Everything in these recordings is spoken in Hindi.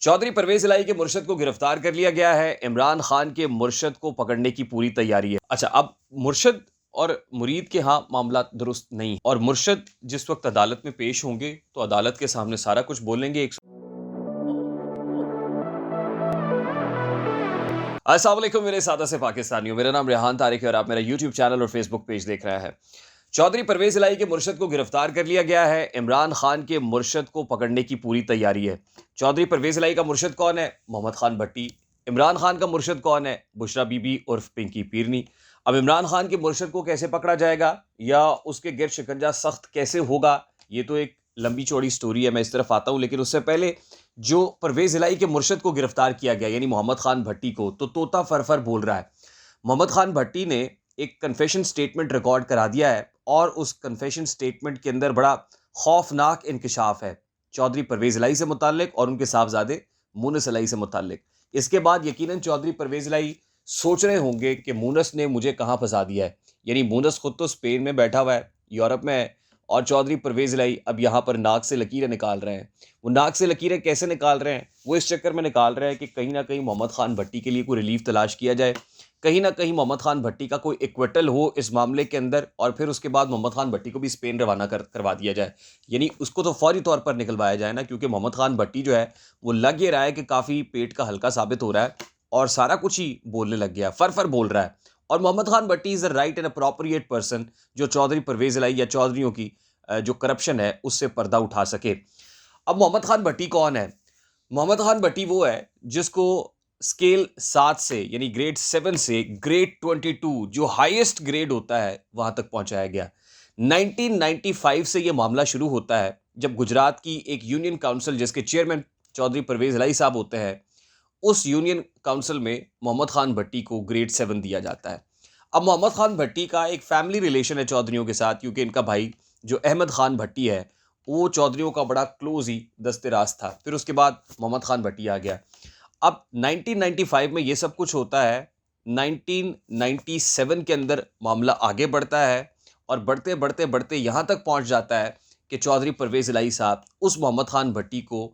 चौधरी परवेज इलाही के मुर्शद को गिरफ्तार कर लिया गया है। इमरान खान के मुर्शद को पकड़ने की पूरी तैयारी है। अच्छा, अब मुर्शद और मुरीद के यहाँ मामला दुरुस्त नहीं, और मुर्शद जिस वक्त अदालत में पेश होंगे तो अदालत के सामने सारा कुछ बोलेंगे। अस्सलाम वालेकुम मेरे सादा से पाकिस्तानियों, मेरा नाम रेहान तारिक है और आप मेरा यूट्यूब चैनल और फेसबुक पेज देख रहे हैं। चौधरी परवेज इलाही के मुर्शद को गिरफ्तार कर लिया गया है। इमरान खान के मुर्शद को पकड़ने की पूरी तैयारी है। चौधरी परवेज इलाही का मुर्शद कौन है? मोहम्मद खान भट्टी। इमरान खान का मुर्शद कौन है? बुशरा बीबी उर्फ पिंकी पीरनी। अब इमरान खान के मुर्शद को कैसे पकड़ा जाएगा या उसके गिर शिकंजा सख्त कैसे होगा, ये तो एक लंबी चौड़ी स्टोरी है, मैं इस तरफ आता हूँ। लेकिन उससे पहले जो परवेज इलाही के मुर्शद को गिरफ्तार किया गया यानी मोहम्मद खान भट्टी को, तो तोता फरफर बोल रहा है। मोहम्मद खान भट्टी ने एक कन्फेशन स्टेटमेंट रिकॉर्ड करा दिया है और उस कन्फेशन स्टेटमेंट के अंदर बड़ा खौफनाक इंकशाफ है चौधरी परवेज इलाही से मुताल्लिक और उनके साहबजादे मूनस इलाही से मुताल्लिक। इसके बाद यकीनन चौधरी परवेज इलाही सोच रहे होंगे कि मूनस ने मुझे कहाँ फंसा दिया है। यानी मूनस खुद तो स्पेन में बैठा हुआ है, यूरोप में है, और चौधरी परवेज इलाही अब यहाँ पर नाक से लकीरें निकाल रहे हैं। वो नाक से लकीरें कैसे निकाल रहे हैं? वो इस चक्कर में निकाल रहे हैं कि कहीं ना कहीं मोहम्मद खान भट्टी के लिए कोई रिलीफ तलाश किया जाए, कहीं ना कहीं मोहम्मद खान भट्टी का कोई इक्विटल हो इस मामले के अंदर, और फिर उसके बाद मोहम्मद खान भट्टी को भी स्पेन रवाना करवा दिया जाए। यानी उसको तो फौरी तौर पर निकलवाया जाए ना, क्योंकि मोहम्मद खान भट्टी जो है वो लग ये रहा है कि काफ़ी पेट का हल्का साबित हो रहा है और सारा कुछ ही बोलने लग गया, फर बोल रहा है। और Mohammad Khan Bhatti is the right and appropriate person जो चौधरी परवेज इलाही या चौधरीयों की जो करप्शन है उससे पर्दा उठा सके। अब मोहम्मद खान भट्टी कौन है? मोहम्मद खान भट्टी वो है जिसको स्केल 7 से यानी ग्रेड 7 से ग्रेड 22 जो हाईएस्ट ग्रेड होता है वहां तक पहुंचाया गया। 1995 से यह मामला शुरू होता है जब गुजरात की एक यूनियन काउंसिल जिसके चेयरमैन चौधरी परवेज इलाही साहब होते हैं, उस यूनियन काउंसिल में मोहम्मद खान भट्टी को ग्रेड 7 दिया जाता है। अब मोहम्मद खान भट्टी का एक फैमिली रिलेशन है चौधरीयों के साथ, क्योंकि इनका भाई जो अहमद खान भट्टी है वो चौधरीयों का बड़ा क्लोज ही दस्तेराज था। फिर उसके बाद मोहम्मद खान भट्टी आ गया। अब 1995 में ये सब कुछ होता है। 1997 के अंदर मामला आगे बढ़ता है और बढ़ते बढ़ते बढ़ते यहाँ तक पहुँच जाता है कि चौधरी परवेज इलाही साहब उस मोहम्मद खान भट्टी को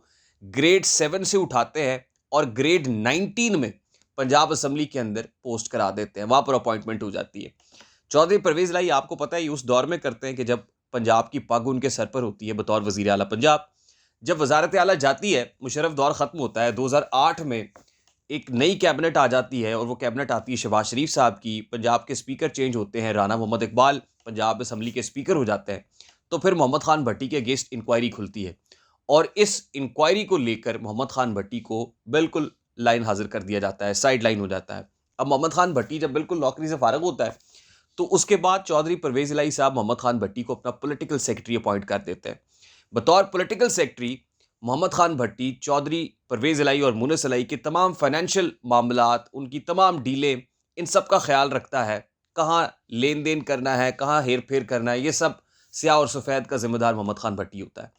ग्रेड 7 से उठाते हैं और ग्रेड 19 में पंजाब असम्बली के अंदर पोस्ट करा देते हैं, वहाँ पर अपॉइंटमेंट हो जाती है। चौधरी परवेज इलाही आपको पता है उस दौर में करते हैं कि जब पंजाब की पग उनके सर पर होती है बतौर वज़ीर आला पंजाब। जब वजारत आला जाती है, मुशर्रफ दौर ख़त्म होता है 2008 में, एक नई कैबिनेट आ जाती है और वो कैबिनेट आती है शहबाज शरीफ साहब की। पंजाब के स्पीकर चेंज होते हैं, राना मोहम्मद इकबाल पंजाब असम्बली के स्पीकर हो जाते हैं। तो फिर मोहम्मद खान भट्टी के अगेंस्ट इंक्वायरी खुलती है और इस इंक्वायरी को लेकर मोहम्मद खान भट्टी को बिल्कुल लाइन हाजिर कर दिया जाता है, साइड लाइन हो जाता है। अब मोहम्मद खान भट्टी जब बिल्कुल नौकरी से फारग होता है तो उसके बाद चौधरी परवेज इलाही साहब मोहम्मद खान भट्टी को अपना पॉलिटिकल सेक्रेटरी अपॉइंट कर देते हैं। बतौर पॉलिटिकल सेक्रेटरी मोहम्मद खान भट्टी चौधरी परवेज इलाही और मुनस इलाही के तमाम फाइनेंशियल मामलात, उनकी तमाम डीलें, इन सब का ख्याल रखता है। कहाँ लेन देन करना है, कहाँ हेर फेर करना है, ये सब स्याह और सफ़ेद का जिम्मेदार मोहम्मद खान भट्टी होता है।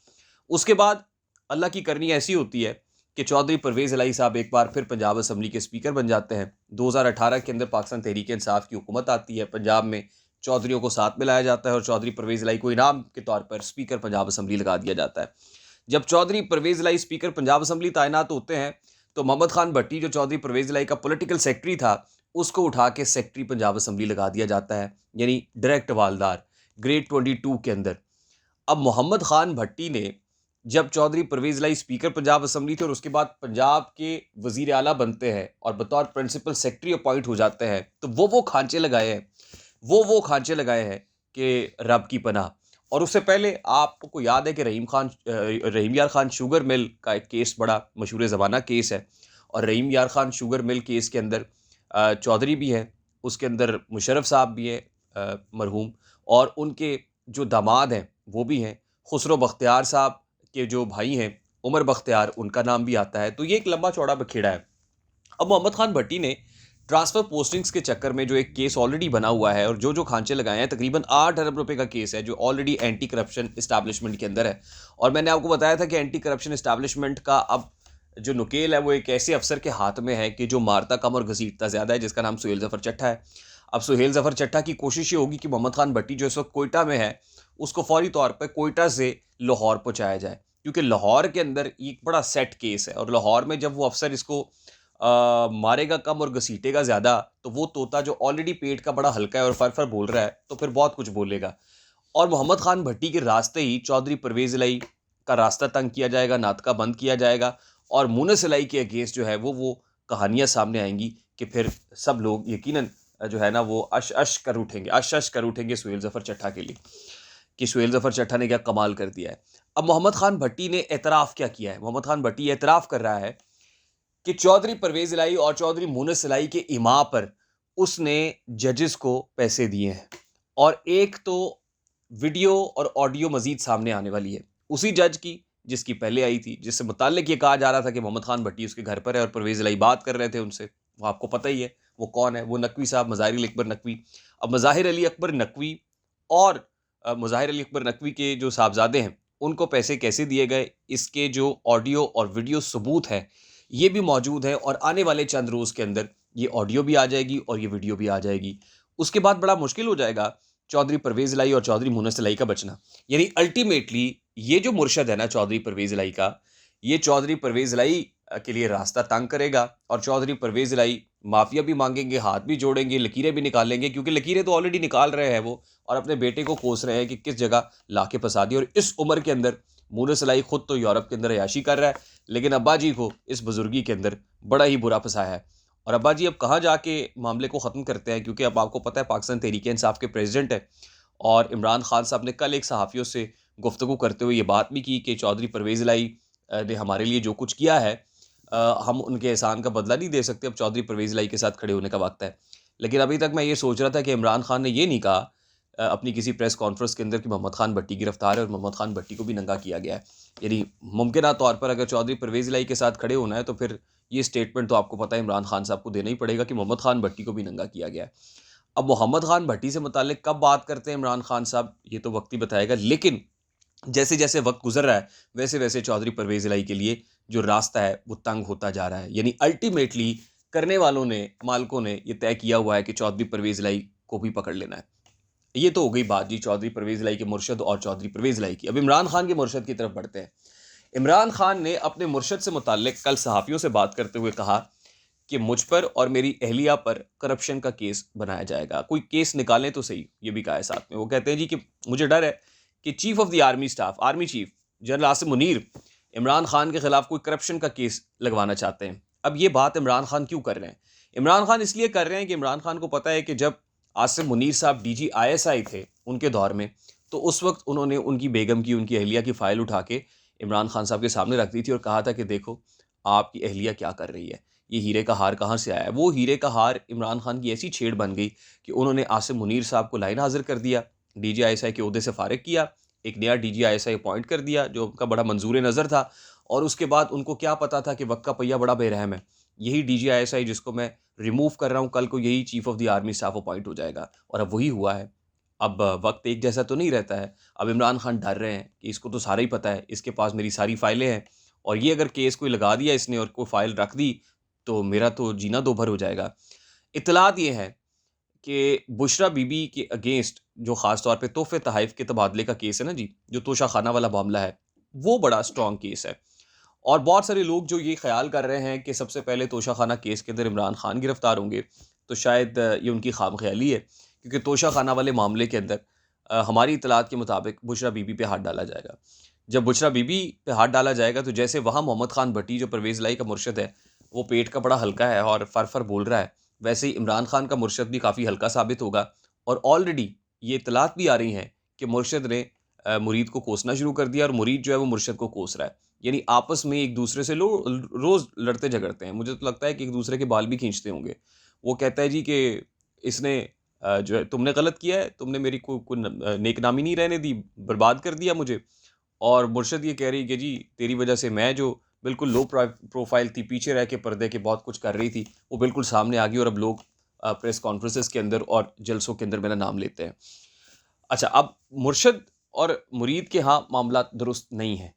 उसके बाद अल्लाह की करनी ऐसी होती है कि चौधरी परवेज इलाही साहब एक बार फिर पंजाब असम्बली के स्पीकर बन जाते हैं। 2018 के अंदर पाकिस्तान तहरीक इंसाफ की हुकूमत आती है, पंजाब में चौधरीयों को साथ में लाया जाता है और चौधरी परवेज इलाही को इनाम के तौर पर स्पीकर पंजाब असम्बली लगा दिया जाता है। जब चौधरी परवेज इलाही स्पीकर पंजाब असम्बली तैनात होते हैं तो मोहम्मद खान भट्टी जो चौधरी परवेज इलाही का पॉलिटिकल सेक्रेटरी था उसको उठा के सेक्रेटरी पंजाब असम्बली लगा दिया जाता है, यानी डायरेक्ट हवालदार ग्रेड 22 के अंदर। अब मोहम्मद खान भट्टी ने जब चौधरी परवेज इलाही स्पीकर पंजाब असम्बली थे और उसके बाद पंजाब के वजीर आला बनते हैं और बतौर प्रिंसिपल सेक्रेटरी अपॉइंट हो जाते हैं, तो वो खांचे लगाए हैं, वो खांचे लगाए हैं कि रब की पनाह। और उससे पहले आपको याद है कि रहीम यार खान शुगर मिल का एक केस बड़ा मशहूर ज़माना केस है, और रहीम यार खान शुगर मिल केस के अंदर चौधरी भी हैं, उसके अंदर मुशर्रफ साहब भी हैं मरहूम, और उनके जो दामाद हैं वो भी हैं। खुसरो बख्तियार साहब के जो भाई हैं उमर बख्तियार, उनका नाम भी आता है। तो ये एक लंबा चौड़ा बखेड़ा है। अब मोहम्मद खान भट्टी ने ट्रांसफ़र पोस्टिंग्स के चक्कर में जो एक केस ऑलरेडी बना हुआ है और जो खांचे लगाए हैं, तकरीबन 8 अरब रुपए का केस है जो ऑलरेडी एंटी करप्शन इस्टेब्लिशमेंट के अंदर है। और मैंने आपको बताया था कि एंटी करप्शन इस्टेब्लिशमेंट का अब जो नुकेल है वो एक ऐसे अफसर के हाथ में है कि जो मारता कम और घसीटता ज़्यादा है, जिसका नाम सुहेल ज़फ़र चट्टा है। अब सुहेल ज़फ़र चट्टा की कोशिश ये होगी कि मोहम्मद खान भट्टी जो इस वक्त कोयटा में है उसको फौरी तौर पर कोयटा से लाहौर पहुँचाया जाए, क्योंकि लाहौर के अंदर ये एक बड़ा सेट केस है, और लाहौर में जब वो अफसर इसको मारेगा कम और घसीटेगा ज़्यादा, तो वो तोता जो ऑलरेडी पेट का बड़ा हल्का है और फर फर बोल रहा है, तो फिर बहुत कुछ बोलेगा। और मोहम्मद खान भट्टी के रास्ते ही चौधरी परवेज़ इलाही का रास्ता तंग किया जाएगा, नाटका बंद किया जाएगा, और मुनस इलाही के अगेंस्ट जो है वो कहानियाँ सामने आएंगी कि फिर सब लोग यकीनन जो है ना वो अश अश कर उठेंगे, अश अश कर उठेंगे सुहेल ज़फ़र चट्टा के लिए, कि सुहेल ज़फ़र चट्टा ने क्या कमाल कर दिया है। अब मोहम्मद खान भट्टी ने एतराफ़ क्या किया है? मोहम्मद खान भट्टी एतराफ़ कर रहा है कि चौधरी परवेज़ इलाही और चौधरी मुनस इलाही के इमा पर उसने जजेस को पैसे दिए हैं, और एक तो वीडियो और ऑडियो मजीद सामने आने वाली है उसी जज की जिसकी पहले आई थी, जिससे मुताल्लिक ये कहा जा रहा था कि मोहम्मद खान भट्टी उसके घर पर है और परवेज़ इलाही बात कर रहे थे उनसे। वो आपको पता ही है वो कौन है, वो नकवी साहब, मज़ाहिर अली अकबर नकवी। अब मज़ाहिर अली अकबर नकवी और मज़ाहिर अली अकबर नकवी के जो साहबजादे हैं उनको पैसे कैसे दिए गए, इसके जो ऑडियो और वीडियो सबूत हैं ये भी मौजूद है, और आने वाले चंद रोज़ के अंदर ये ऑडियो भी आ जाएगी और ये वीडियो भी आ जाएगी। उसके बाद बड़ा मुश्किल हो जाएगा चौधरी परवेज़ इलाही और चौधरी मुनस इलाही का बचना। यानी अल्टीमेटली ये जो मुर्शद है ना चौधरी परवेज़ इलाही का, ये चौधरी परवेज़ इलाही के लिए रास्ता तंग करेगा, और चौधरी परवेज़ इलाही माफ़िया भी मांगेंगे, हाथ भी जोड़ेंगे, लकीरें भी निकालेंगे, क्योंकि लकीरें तो ऑलरेडी निकाल रहे हैं वो, और अपने बेटे को कोस रहे हैं कि किस जगह ला के फंसा दिया। और इस उम्र के अंदर मुनस इलाही खुद तो यूरोप के अंदर अयाशी कर रहा है, लेकिन अब्बा जी को इस बुजुर्गी के अंदर बड़ा ही बुरा फंसाया है। और अब्बा जी अब कहाँ जाके मामले को ख़त्म करते हैं, क्योंकि अब आपको पता है पाकिस्तान तहरीक इंसाफ के प्रेसिडेंट है, और इमरान खान साहब ने कल एक सहाफ़ियों से गुफ्तगू करते हुए ये बात भी की कि चौधरी परवेज़ इलाही ने हमारे लिए जो कुछ किया है, हम उनके एहसान का बदला नहीं दे सकते, अब चौधरी परवेज़ इलाही के साथ खड़े होने का वक्त है। लेकिन अभी तक मैं ये सोच रहा था कि इमरान खान ने ये नहीं कहा अपनी किसी प्रेस कॉन्फ्रेंस के अंदर कि मोहम्मद खान भट्टी गिरफ्तार है और मोहम्मद खान भट्टी को भी नंगा किया गया है। यानी मुमकिन तौर पर अगर चौधरी परवेज़ इलाही के साथ खड़े होना है तो फिर ये स्टेटमेंट तो आपको पता है इमरान खान साहब को देना ही पड़ेगा कि मोहम्मद खान भट्टी को भी नंगा किया गया है। अब मोहम्मद खान भट्टी से मुताल्लिक कब बात करते हैं इमरान खान साहब, ये तो वक्त ही बताएगा, लेकिन जैसे जैसे वक्त गुजर रहा है वैसे वैसे चौधरी परवेज़ इलाही के लिए जो रास्ता है वो तंग होता जा रहा है। यानी अल्टीमेटली करने वालों ने, मालिकों ने ये तय किया हुआ है कि चौधरी परवेज़ इलाही को भी पकड़ लेना है। ये तो हो गई बात जी चौधरी परवेज़ इलाही के मुर्शद और चौधरी परवेज़ इलाही की। अब इमरान खान के मुर्शद की तरफ बढ़ते हैं। इमरान खान ने अपने मुर्शद से मुताल्लिक कल सहाफ़ियों से बात करते हुए कहा कि मुझ पर और मेरी अहलिया पर करप्शन का केस बनाया जाएगा, कोई केस निकालें तो सही, ये भी कहा है साथ में। वो कहते हैं जी कि मुझे डर है कि chief of the army staff, army chief general Asim Munir Imran Khan के खिलाफ कोई करप्शन का केस लगवाना चाहते हैं। अब ये बात इमरान खान क्यों कर रहे हैं? इमरान खान इसलिए कर रहे हैं कि इमरान खान को पता है कि जब आसिम मुनीर साहब DG ISI थे उनके दौर में, तो उस वक्त उन्होंने उनकी बेगम की, उनकी अहलिया की फ़ाइल उठा के इमरान खान साहब के सामने रख दी थी और कहा था कि देखो आपकी अहलिया क्या कर रही है, ये हीरे का हार कहाँ से आया है। वो हीरे का हार इमरान खान की ऐसी छेड़ बन गई कि उन्होंने आसिम मुनीर साहब को लाइन हाजिर कर दिया, DG ISI के ओहदे से फारिग किया, एक नया DG ISI अपॉइंट कर दिया जो उनका बड़ा मंजूर नज़र था। और उसके बाद उनको क्या पता था कि वक्त का पहिया बड़ा बेरहम है, यही DG ISI जिसको मैं रिमूव कर रहा हूँ कल को यही chief of the army staff appoint हो जाएगा, और अब वही हुआ है। अब वक्त एक जैसा तो नहीं रहता है। अब इमरान खान डर रहे हैं कि इसको तो सारा ही पता है, इसके पास मेरी सारी फाइलें हैं, और ये अगर केस कोई लगा दिया इसने और कोई फाइल रख दी तो मेरा तो जीना दो भर हो जाएगा। इत्तलात ये है कि बुशरा बीबी के अगेंस्ट जो ख़ास तौर पे तोहफ़े तोहफ़ के तबादले का केस है ना जी, जो तोशा खाना वाला मामला है, वो बड़ा स्ट्रॉन्ग केस है। और बहुत सारे लोग जो ये ख़्याल कर रहे हैं कि सबसे पहले तोशा खाना केस के अंदर इमरान खान गिरफ़्तार होंगे, तो शायद ये उनकी खामख़याली है, क्योंकि तोशा खाना वाले मामले के अंदर हमारी इत्तलात के मुताबिक बुशरा बीबी पे हाथ डाला जाएगा। जब बुशरा बीबी पे हाथ डाला जाएगा तो जैसे वहाँ मोहम्मद खान भट्टी जो परवेज़ इलाही का मुर्शद है, वो पेट का बड़ा हल्का है और फर-फर बोल रहा है, वैसे ही इमरान खान का मुर्शद भी काफ़ी हल्का साबित होगा। और ऑलरेडी ये इत्तलात भी आ रही हैं कि मुर्शद ने मुरीद को कोसना शुरू कर दिया और मुरीद जो है वो मुर्शद को कोस रहा है। यानी आपस में एक दूसरे से रोज़ लड़ते झगड़ते हैं। मुझे तो लगता है कि एक दूसरे के बाल भी खींचते होंगे। वो कहता है जी कि इसने जो है तुमने गलत किया है, तुमने मेरी को नेकनामी नहीं रहने दी, बर्बाद कर दिया मुझे। और मुर्शद ये कह रही कि जी तेरी वजह से मैं जो बिल्कुल लो प्रोफाइल थी, पीछे रह के पर्दे के बहुत कुछ कर रही थी, वो बिल्कुल सामने आ गई और अब लोग प्रेस कॉन्फ्रेंसेस के अंदर और जलसों के अंदर मेरा नाम लेते हैं। अच्छा, अब मुर्शद और मुरीद के यहाँ मामला दुरुस्त नहीं है,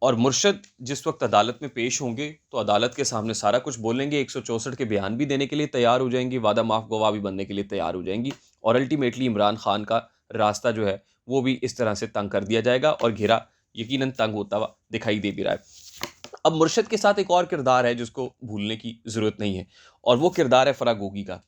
और मुर्शद जिस वक्त अदालत में पेश होंगे तो अदालत के सामने सारा कुछ बोलेंगे, 164 के बयान भी देने के लिए तैयार हो जाएंगी, वादा माफ गवाह भी बनने के लिए तैयार हो जाएंगी, और अल्टीमेटली इमरान खान का रास्ता जो है वो भी इस तरह से तंग कर दिया जाएगा और घेरा यकीनन तंग होता हुआ दिखाई दे भी रहा है। अब मुर्शद के साथ एक और किरदार है जिसको भूलने की ज़रूरत नहीं है, और वो किरदार है फराह गोगी का।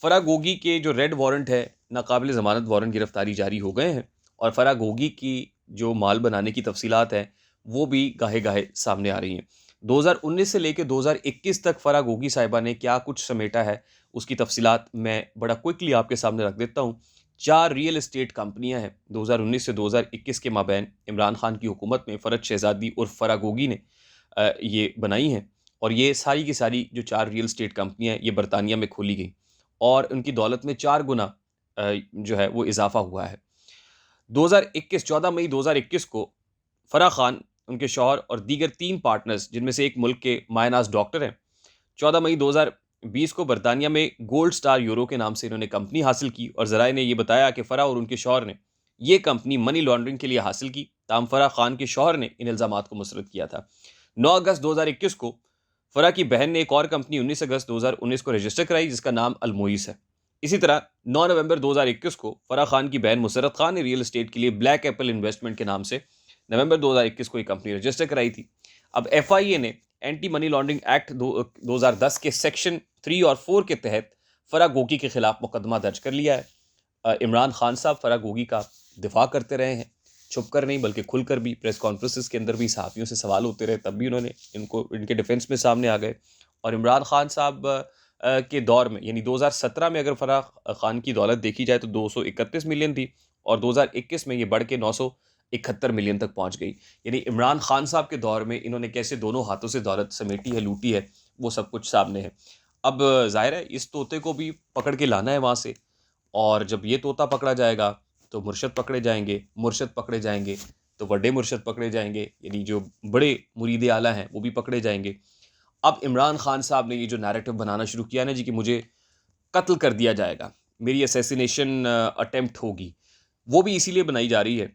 फराह गोगी के जो रेड वारंट है, नाकाबिल ज़मानत वारंट गिरफ्तारी जारी हो गए हैं, और फराह गोगी की जो माल बनाने की तफसीलात हैं वो भी गाहे-गाहे सामने आ रही हैं। 2019 से लेके 2021 तक फराह गोगी साहिबा ने क्या कुछ समेटा है, उसकी तफसीलात मैं बड़ा क्विकली आपके सामने रख देता हूँ। 4 रियल एस्टेट कंपनियाँ हैं 2019 से 2021 के माबैन इमरान खान की हुकूमत में फ़रज शहज़ादी उर्फ फराह गोगी ने ये बनाई हैं, और ये सारी की सारी जो 4 रियल एस्टेट कंपनियाँ हैं ये बरतानिया में खोली गई, और उनकी दौलत में 4 गुना जो है वो इज़ाफ़ा हुआ है। 2021 14 मई 2021 को फराह खान, उनके शौहर और दीगर 3 पार्टनर्स, जिनमें से एक मुल्क के मायनाज़ डॉक्टर हैं, 14 मई 2020 को बरतानिया में गोल्ड स्टार यूरो के नाम से इन्होंने कंपनी हासिल की, और ज़राए ने ये बताया कि फराह और उनके शौहर ने ये कंपनी मनी लॉन्ड्रिंग के लिए हासिल की। ताहम फराह खान के शौहर ने इन इल्ज़ामात को मुस्तरद किया था। 9 अगस्त 2021 को फराह की बहन ने एक और कंपनी 19 अगस्त 2019 को रजिस्टर कराई जिसका नाम अलमोइस है। इसी तरह 9 नवंबर 2021 को फराह खान की बहन मुसर्रत खान ने रियल एस्टेट के लिए ब्लैक एप्पल इन्वेस्टमेंट के नाम से नवंबर 2021 को एक कंपनी रजिस्टर कराई थी। अब एफआईए ने एंटी मनी लॉन्ड्रिंग एक्ट 2010 के सेक्शन 3 और 4 के तहत फराह गोगी के खिलाफ मुकदमा दर्ज कर लिया है। इमरान खान साहब फराह गोगी का दिफा करते रहे हैं, छुप कर नहीं बल्कि खुलकर भी। प्रेस कॉन्फ्रेंसेस के अंदर भी सहाफ़ियों से सवाल होते रहे, तब भी उन्होंने इनको इनके डिफेंस में सामने आ गए। और इमरान खान साहब के दौर में, यानी 2017 में अगर फराह खान की दौलत देखी जाए तो 231 मिलियन थी, और 2021 में ये बढ़ के 971 मिलियन तक पहुंच गई। यानी इमरान खान साहब के दौर में इन्होंने कैसे दोनों हाथों से दौलत समेटी है, लूटी है, वो सब कुछ सामने है। अब ज़ाहिर है इस तोते को भी पकड़ के लाना है वहाँ से, और जब ये तोता पकड़ा जाएगा तो मुर्शद पकड़े जाएंगे, मुर्शद पकड़े जाएंगे तो बड़े मुर्शद पकड़े जाएंगे, यानी जो बड़े मुरीद आला हैं वो भी पकड़े जाएंगे। अब इमरान खान साहब ने ये जो नैरेटिव बनाना शुरू किया ना जी कि मुझे कत्ल कर दिया जाएगा, मेरी असैसिनेशन अटेम्प्ट होगी, वो भी इसीलिए बनाई जा रही है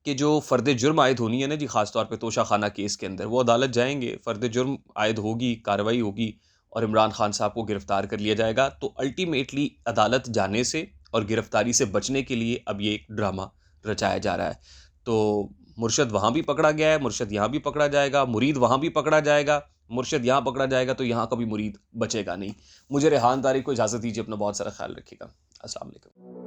कि जो फ़र्द जुर्म आयद होनी है ना जी, ख़ास तौर पे तोशा खाना केस के अंदर, वो अदालत जाएंगे, फ़र्द जुर्म आयद होगी, कार्रवाई होगी, और इमरान खान साहब को गिरफ़्तार कर लिया जाएगा। तो अल्टीमेटली अदालत जाने से और गिरफ़्तारी से बचने के लिए अब ये एक ड्रामा रचाया जा रहा है। तो मुर्शद वहाँ भी पकड़ा गया है, मुर्शद यहाँ भी पकड़ा जाएगा, मुरीद वहाँ भी पकड़ा जाएगा, मुर्शद यहाँ पकड़ा जाएगा, तो यहाँ कभी मुरीद बचेगा नहीं। मुझे रेहान तारिक को इजाज़त दीजिए, अपना बहुत सारा ख्याल रखिएगा। अस्सलाम वालेकुम।